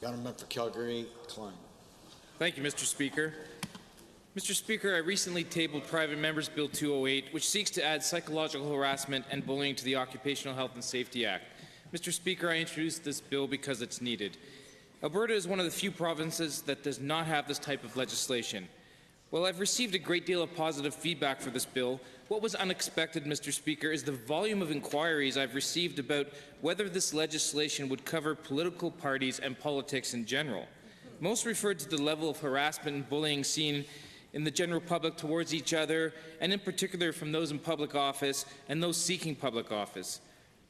Gentleman for Calgary-Klein. Thank you, Mr. Speaker. Mr. Speaker, I recently tabled Private Members Bill 208, which seeks to add psychological harassment and bullying to the Occupational Health and Safety Act. Mr. Speaker, I introduced this bill because it's needed. Alberta is one of the few provinces that does not have this type of legislation. While I've received a great deal of positive feedback for this bill, what was unexpected, Mr. Speaker, is the volume of inquiries I've received about whether this legislation would cover political parties and politics in general. Most referred to the level of harassment and bullying seen in the general public towards each other, and in particular from those in public office and those seeking public office.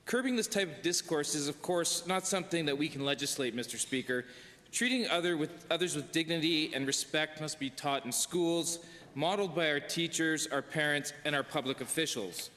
Curbing this type of discourse is, of course, not something that we can legislate, Mr. Speaker. Treating others with dignity and respect must be taught in schools, modeled by our teachers, our parents, and our public officials.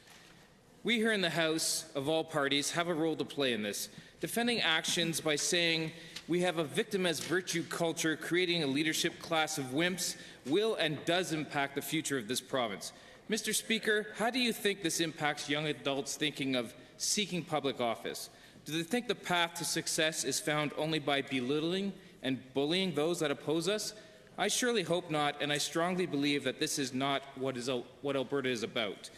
We here in the House, of all parties, have a role to play in this, defending actions by saying we have a victim as virtue culture, creating a leadership class of wimps will and does impact the future of this province. Mr. Speaker, how do you think this impacts young adults thinking of seeking public office? Do they think the path to success is found only by belittling and bullying those that oppose us? I surely hope not, and I strongly believe that this is not what Alberta is about.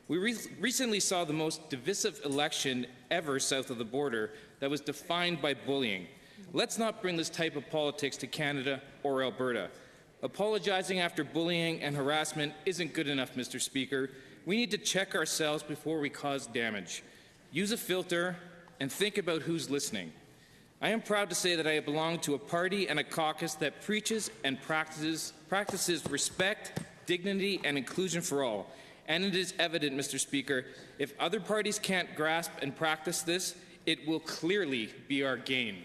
We recently saw the most divisive election ever south of the border that was defined by bullying. Let's not bring this type of politics to Canada or Alberta. Apologizing after bullying and harassment isn't good enough, Mr. Speaker. We need to check ourselves before we cause damage. Use a filter and think about who's listening. I am proud to say that I belong to a party and a caucus that preaches and practices respect, dignity, and inclusion for all. And it is evident, Mr. Speaker, if other parties can't grasp and practice this, it will clearly be our gain.